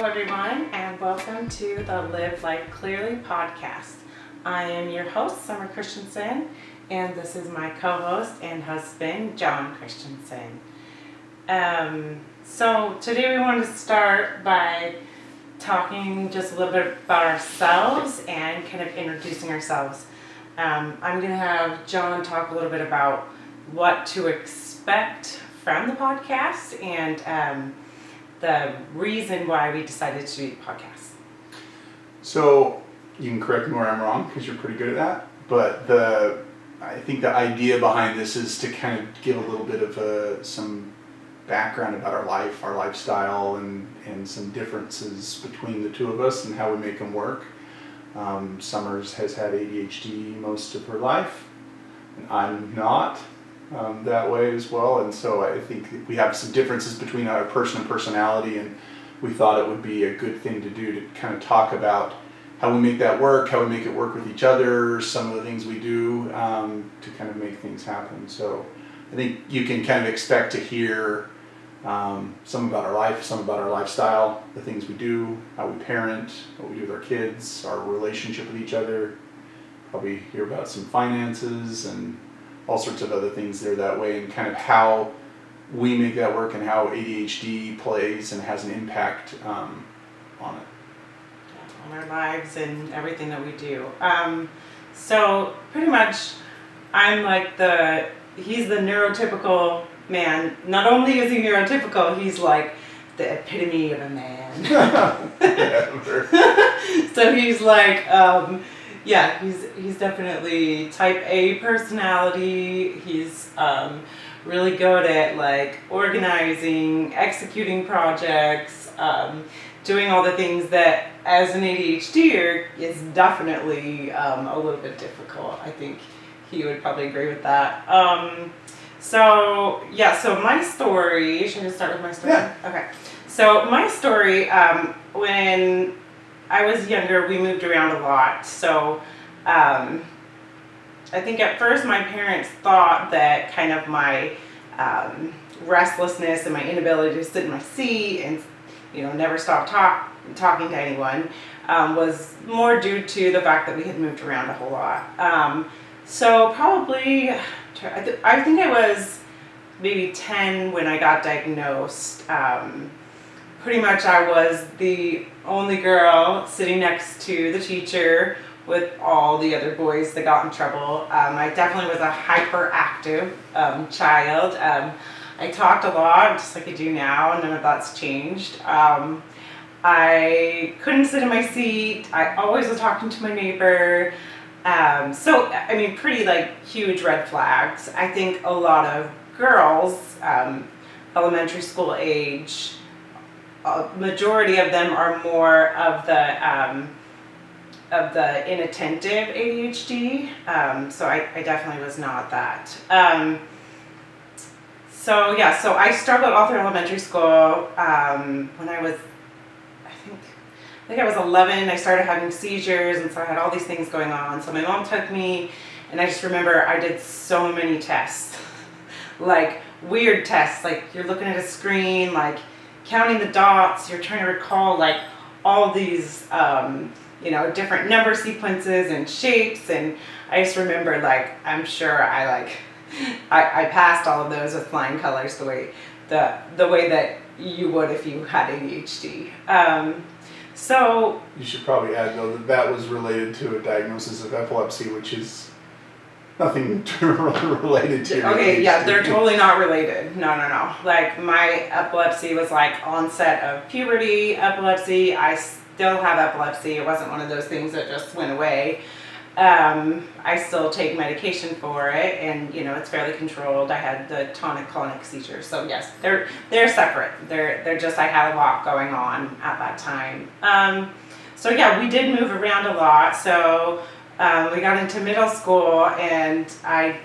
everyone, and welcome to the Live Life Clearly podcast. I am your host, Summer Christensen, and this is my co-host and husband, John Christensen. So today we wanted to start by talking just a little bit about ourselves and kind of introducing ourselves. I'm going to have John talk a little bit about what to expect from the podcast and the reason why we decided to do the podcast. So you can correct me where I'm wrong because you're pretty good at that, but I think the idea behind this is to kind of give a little bit of some background about our life, our lifestyle, and some differences between the two of us and how we make them work. Summers has had ADHD most of her life, and I'm not that way as well, and so I think we have some differences between our person and personality, and we thought it would be a good thing to do to kind of talk about how we make that work, how we make it work with each other, some of the things we do to kind of make things happen. So I think you can kind of expect to hear some about our life, some about our lifestyle, the things we do, how we parent, what we do with our kids, our relationship with each other. Probably hear about some finances and all sorts of other things there that way, and kind of how we make that work and how ADHD plays and has an impact on it. On our lives and everything that we do. So pretty much I'm like he's the neurotypical man. Not only is he neurotypical, he's like the epitome of a man. So he's like, he's definitely type A personality. He's really good at like organizing, executing projects, doing all the things that as an ADHDer is definitely a little bit difficult. I think he would probably agree with that. So my story, should I start with my story? Yeah. Okay. So my story, when I was younger, we moved around a lot. So I think at first my parents thought that kind of my restlessness and my inability to sit in my seat and never stop talking to anyone was more due to the fact that we had moved around a whole lot. So probably, I think I was maybe 10 when I got diagnosed. Pretty much I was the only girl sitting next to the teacher with all the other boys that got in trouble. I definitely was a hyperactive child. I talked a lot, just like I do now, and none of that's changed. I couldn't sit in my seat. I always was talking to my neighbor. Pretty like huge red flags. I think a lot of girls, elementary school age, a majority of them are more of the inattentive ADHD. So I definitely was not that. So I struggled all through elementary school. When I was, I think I was 11, I started having seizures, and so I had all these things going on. So my mom took me, and I just remember I did so many tests, like weird tests, like you're looking at a screen, like counting the dots, you're trying to recall like all these, different number sequences and shapes, and I just remember like, I'm sure I passed all of those with flying colors the way that you would if you had ADHD. So you should probably add though that was related to a diagnosis of epilepsy, which is nothing related to. Okay, yeah, they're totally not related. No. Like my epilepsy was like onset of puberty epilepsy. I still have epilepsy. It wasn't one of those things that just went away. I still take medication for it, and it's fairly controlled. I had the tonic-clonic seizures, so yes, they're separate. They're just, I had a lot going on at that time. We did move around a lot. So we got into middle school, and I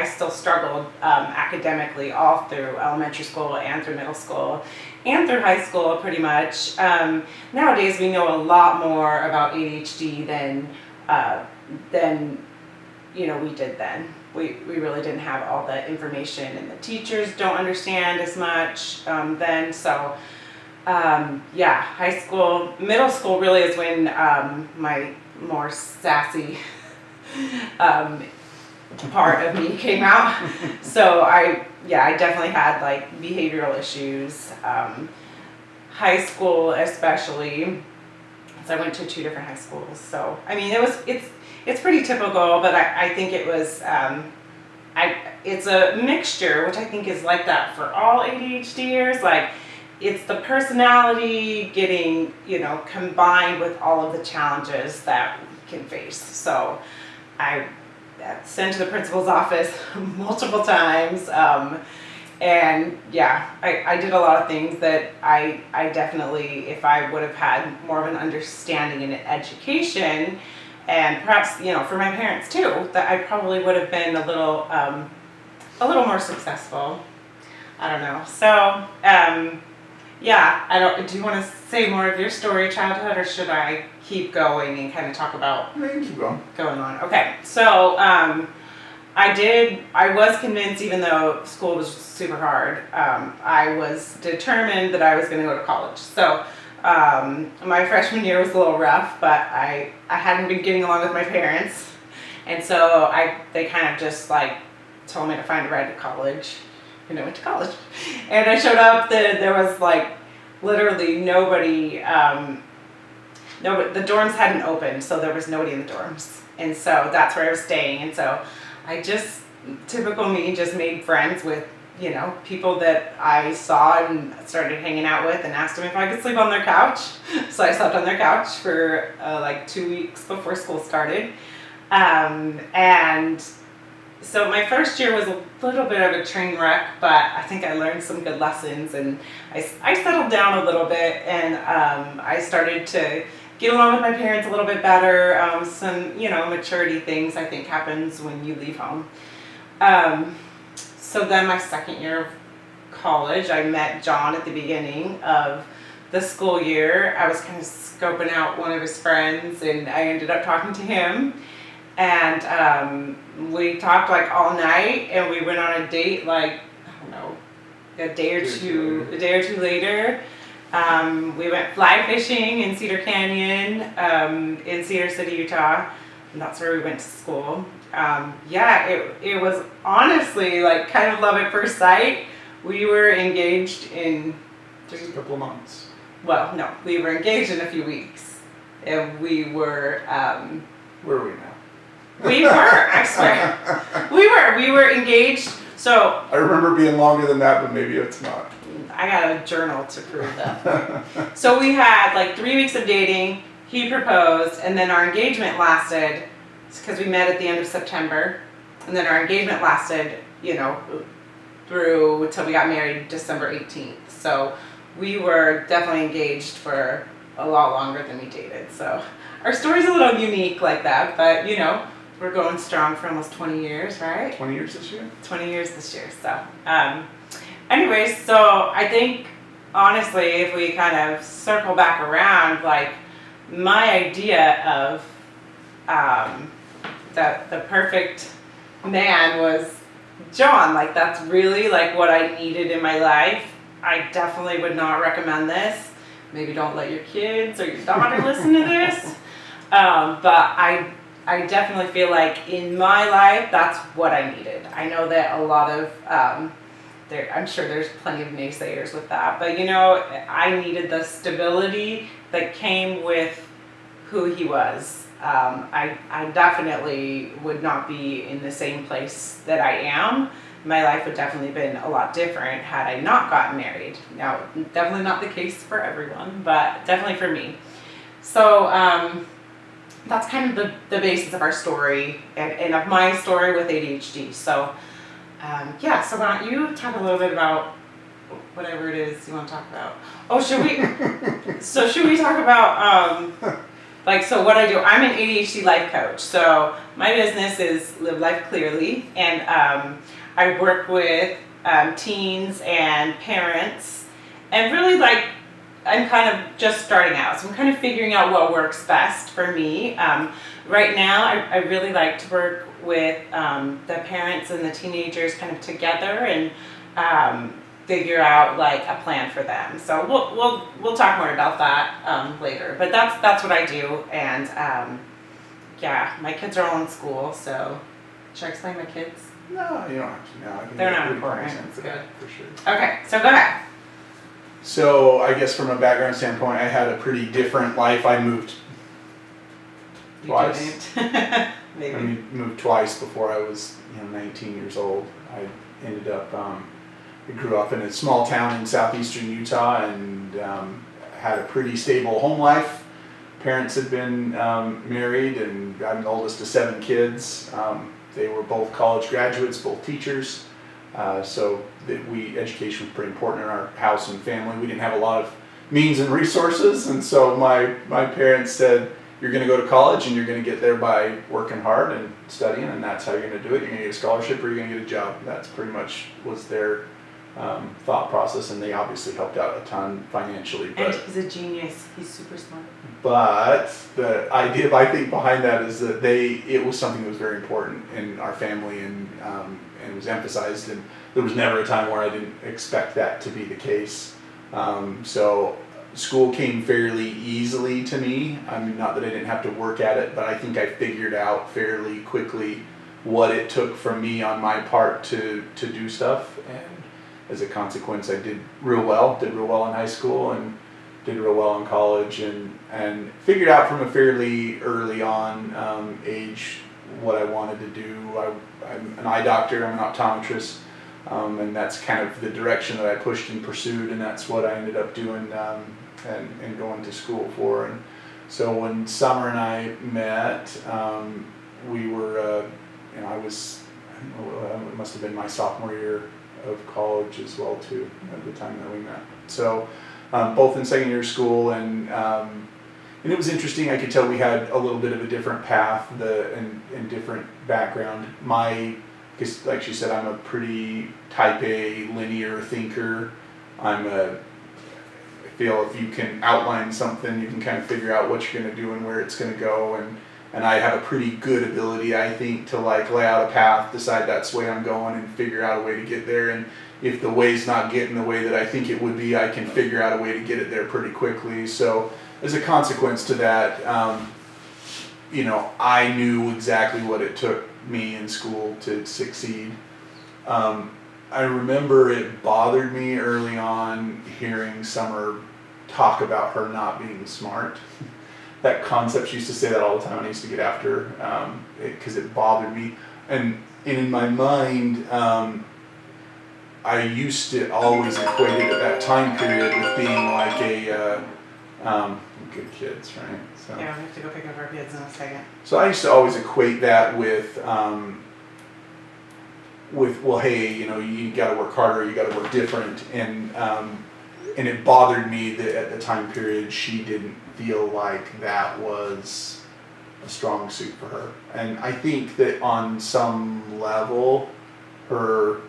still struggled academically all through elementary school and through middle school and through high school pretty much. Nowadays we know a lot more about ADHD than we did then. We really didn't have all the information, and the teachers don't understand as much then. So Yeah, high school, middle school really is when my more sassy um, part of me came out. So I definitely had like behavioral issues. High school especially, so I went to 2 different high schools. So I mean, it's pretty typical, but I think it was it's a mixture, which I think is like that for all ADHDers. Like it's the personality getting combined with all of the challenges that we can face. So I sent to the principal's office multiple times. And yeah, I did a lot of things that I definitely, if I would have had more of an understanding and education, and perhaps for my parents too, that I probably would have been a little more successful. I don't know. So yeah, I don't. Do you want to say more of your story, childhood, or should I keep going and kind of talk about No, you keep going. going on? Okay, so I was convinced, even though school was super hard, I was determined that I was going to go to college. So my freshman year was a little rough, but I hadn't been getting along with my parents, and so they kind of just like told me to find a ride to college. And I went to college, and I showed up. There was like literally nobody. The dorms hadn't opened, so there was nobody in the dorms, and so that's where I was staying. And so I just, typical me, just made friends with people that I saw and started hanging out with, and asked them if I could sleep on their couch. So I slept on their couch for like 2 weeks before school started, and so my first year was a little bit of a train wreck, but I think I learned some good lessons, and I settled down a little bit, and I started to get along with my parents a little bit better. Some maturity things I think happens when you leave home. So then my second year of college, I met John at the beginning of the school year. I was kind of scoping out one of his friends, and I ended up talking to him. And we talked like all night, and we went on a date like, I don't know, a day or two later. We went fly fishing in Cedar Canyon, in Cedar City, Utah, and that's where we went to school. It was honestly like kind of love at first sight. We were engaged in Just a couple of months. Well, no, we were engaged in a few weeks, and we were. Where are we now? We were, I swear. We were engaged. So I remember being longer than that, but maybe it's not. I got a journal to prove that. So we had like 3 weeks of dating. He proposed, and then our engagement lasted, because we met at the end of September, and then our engagement lasted, through till we got married December 18th. So we were definitely engaged for a lot longer than we dated. So our story's a little unique like that, but we're going strong for almost 20 years, right? 20 years this year? 20 years this year. So, anyways, so I think, honestly, if we kind of circle back around, like, my idea of the perfect man was John. Like, that's really, like, what I needed in my life. I definitely would not recommend this. Maybe don't let your kids or your daughter listen to this. But I definitely feel like in my life, that's what I needed. I know that a lot of, I'm sure there's plenty of naysayers with that, but I needed the stability that came with who he was. I definitely would not be in the same place that I am. My life would definitely been a lot different had I not gotten married. Now, definitely not the case for everyone, but definitely for me. So, that's kind of the basis of our story and of my story with ADHD. So, so why don't you talk a little bit about whatever it is you want to talk about? Oh, should we talk about, so what I do? I'm an ADHD life coach. So my business is Live Life Clearly, and I work with teens and parents, and really I'm kind of just starting out, so I'm kind of figuring out what works best for me. Right now, I really like to work with the parents and the teenagers kind of together, and figure out like a plan for them. So we'll talk more about that later. But that's what I do, and yeah, my kids are all in school. So should I explain my kids? No, you don't have to. No, I can They're not we can important. understand It's for good. that, for sure. Okay, so go ahead. So I guess from a background standpoint, I had a pretty different life. I moved You twice. didn't. Maybe. I moved twice before I was 19 years old. I ended up, I grew up in a small town in southeastern Utah and had a pretty stable home life. Parents had been married, and I'm the oldest of 7 kids. They were both college graduates, both teachers. So education was pretty important in our house and family. We didn't have a lot of means and resources, and so my parents said, you're going to go to college and you're going to get there by working hard and studying, and that's how you're going to do it. You're going to get a scholarship or you're going to get a job. That's pretty much was their thought process, and they obviously helped out a ton financially. And he's a genius. He's super smart. But the idea, I think, behind that is that it was something that was very important in our family, and was emphasized, and there was never a time where I didn't expect that to be the case. So school came fairly easily to me. I mean, not that I didn't have to work at it, but I think I figured out fairly quickly what it took from me on my part to do stuff, and as a consequence, I did real well in high school and did real well in college, and figured out from a fairly early on age what I wanted to do. I'm an eye doctor, I'm an optometrist, and that's kind of the direction that I pushed and pursued, and that's what I ended up doing and going to school for. And so when Summer and I met, we were, I don't know, it must have been my sophomore year of college as well too, at the time that we met. So both in second year of school, and it was interesting. I could tell we had a little bit of a different path, and different background. Because like she said, I'm a pretty type A linear thinker. I feel if you can outline something, you can kind of figure out what you're going to do and where it's going to go, and I have a pretty good ability, I think, to like lay out a path, decide that's the way I'm going, and figure out a way to get there. And if the way's not getting the way that I think it would be, I can figure out a way to get it there pretty quickly. So as a consequence to that, I knew exactly what it took me in school to succeed. I remember it bothered me early on hearing Summer talk about her not being smart. That concept, she used to say that all the time, and I used to get after her because it bothered me. And in my mind, I used to always equate it at that time period with being like a good kids, right? So, Yeah, we have to go pick up our kids in a second. so I used to always equate that with well, hey, you got to work harder, you got to work different, and it bothered me that at the time period she didn't feel like that was a strong suit for her. And I think that on some level, her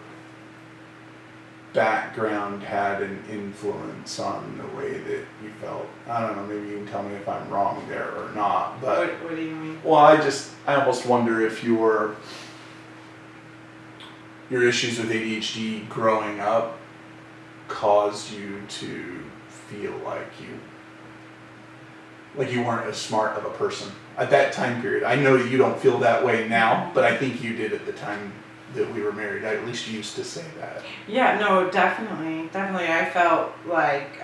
background had an influence on the way that you felt. I don't know, maybe you can tell me if I'm wrong there or not, but What do you mean? well, I almost wonder if your issues with ADHD growing up caused you to feel like you weren't as smart of a person at that time period. I know you don't feel that way now, but I think you did at the time that we were married. I at least used to say that. Yeah, no, definitely. I felt like,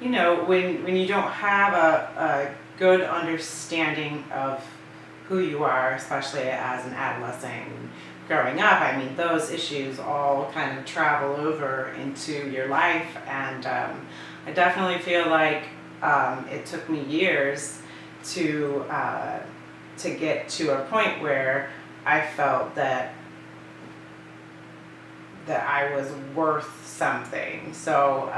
when you don't have a good understanding of who you are, especially as an adolescent growing up, I mean, those issues all kind of travel over into your life, and I definitely feel like it took me years to get to a point where I felt that I was worth something. So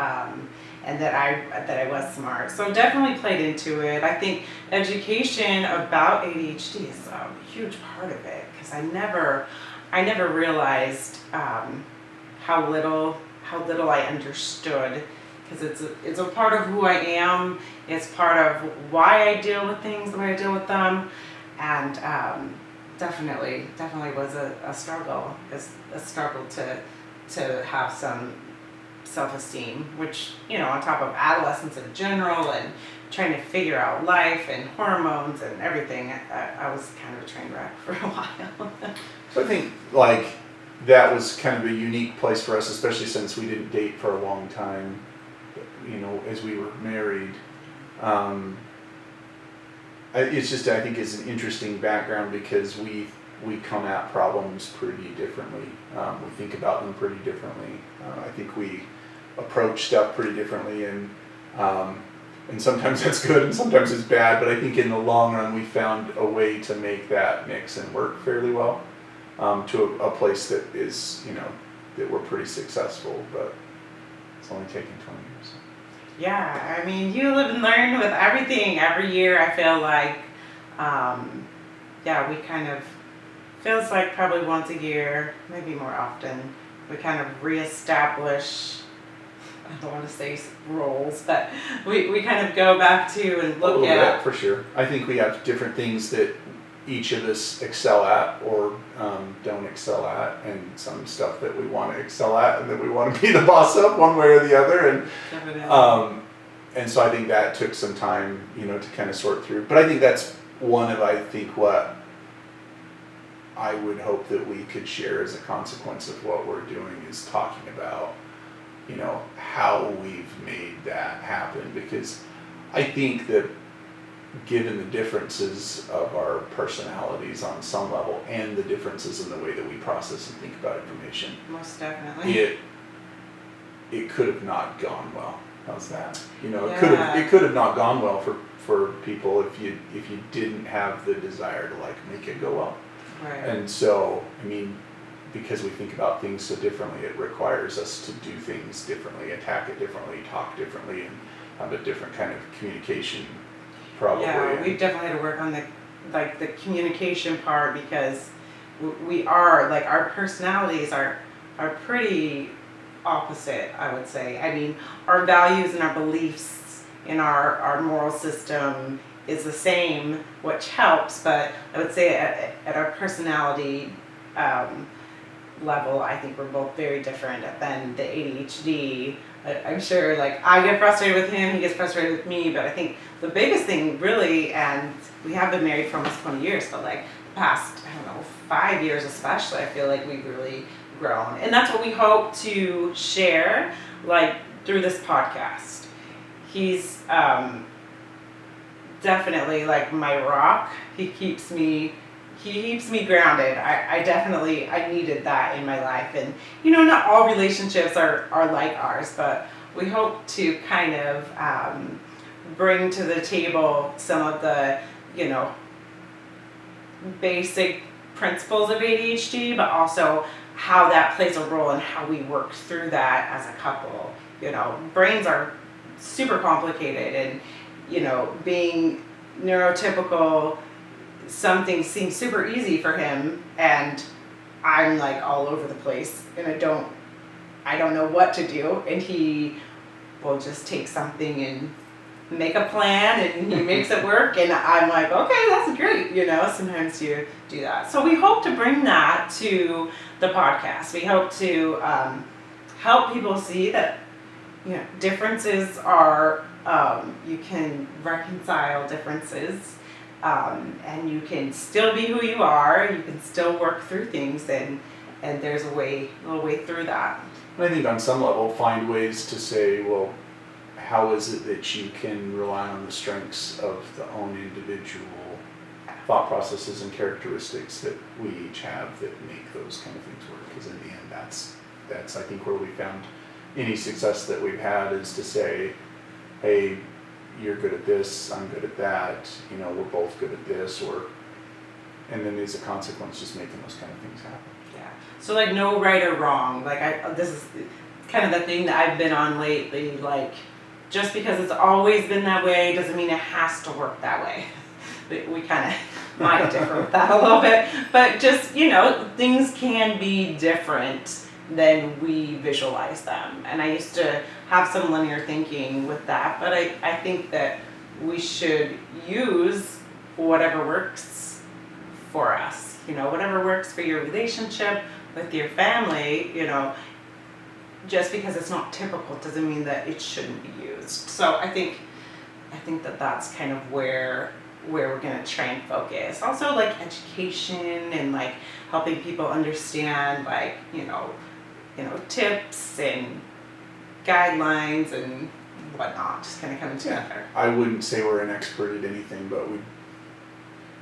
and that I was smart. So definitely played into it. I think education about ADHD is a huge part of it, because I never realized how little I understood, because it's a part of who I am. It's part of why I deal with things the way I deal with them, and definitely was a struggle. It's a struggle to to have some self-esteem, which, on top of adolescence in general and trying to figure out life and hormones and everything, I was kind of a train wreck for a while. So I think like that was kind of a unique place for us, especially since we didn't date for a long time, as we were married. It's just, I think, is an interesting background because we come at problems pretty differently. We think about them pretty differently. I think we approach stuff pretty differently, and sometimes that's good and sometimes it's bad, but I think in the long run we found a way to make that mix and work fairly well, to a place that is, that we're pretty successful, but it's only taken 20 years. Yeah, I mean, you live and learn with everything. Every year I feel like, we kind of, feels like probably once a year, maybe more often, we kind of reestablish, I don't want to say roles, but we kind of go back to and look at. For sure. I think we have different things that each of us excel at or don't excel at, and some stuff that we want to excel at and that we want to be the boss of one way or the other. And so I think that took some time, to kind of sort through. But I think that's one of, what I would hope that we could share as a consequence of what we're doing is talking about, how we've made that happen. Because I think that given the differences of our personalities on some level and the differences in the way that we process and think about information, most definitely, it could have not gone well. How's that? It could have not gone well for people if you didn't have the desire to make it go well. Right. And so, because we think about things so differently, it requires us to do things differently, attack it differently, talk differently, and have a different kind of communication. Probably. Yeah, we've definitely had to work on the communication part, because we are, our personalities are pretty opposite, I would say. Our values and our beliefs in our moral system is the same, which helps, but I would say at our personality level, I think we're both very different. Then the ADHD, I'm sure I get frustrated with him, he gets frustrated with me, but I think the biggest thing really, and we have been married for almost 20 years, but the past, 5 years especially, I feel like we've really grown. And that's what we hope to share, through this podcast. He's definitely my rock. He keeps me grounded. I needed that in my life. And, not all relationships are like ours, but we hope to kind of bring to the table some of the, basic principles of ADHD, but also how that plays a role in how we work through that as a couple. Brains are super complicated, and, being neurotypical, some things seem super easy for him, and I'm all over the place, and I don't know what to do, and he will just take something and make a plan, and he makes it work, and I'm okay, that's great, sometimes you do that. So we hope to bring that to the podcast. We hope to help people see that, differences are, you can reconcile differences, and you can still be who you are, you can still work through things, and there's a little way through that. And I think on some level find ways to say, well, how is it that you can rely on the strengths of the own individual thought processes and characteristics that we each have that make those kind of things work? Because in the end, that's I think where we found any success that we've had is to say, hey, you're good at this, I'm good at that, we're both good at this, and then as a consequence, just making those kind of things happen. Yeah. So no right or wrong. This is kind of the thing that I've been on lately. Just because it's always been that way doesn't mean it has to work that way. We kind of might differ with that a little bit, but just things can be different than we visualize them. And I used to have some linear thinking with that, but I think that we should use whatever works for us. Whatever works for your relationship with your family, just because it's not typical doesn't mean that it shouldn't be used. So I think that that's kind of where we're gonna try and focus. Also like education and like helping people understand like, tips and guidelines and whatnot, just kind of coming together. I wouldn't say we're an expert at anything, but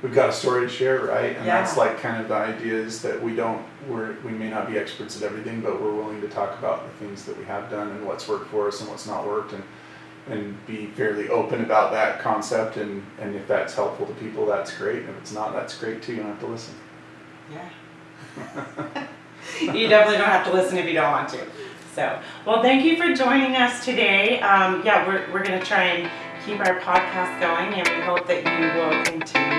we've got a story to share, right? And Yeah. that's like kind of the idea is that we may not be experts at everything, but we're willing to talk about the things that we have done and what's worked for us and what's not worked, and be fairly open about that concept, and if that's helpful to people, that's great. And if it's not, that's great too. You don't have to listen. Yeah. You definitely don't have to listen if you don't want to. So, well, thank you for joining us today. We're going to try and keep our podcast going, and we hope that you will continue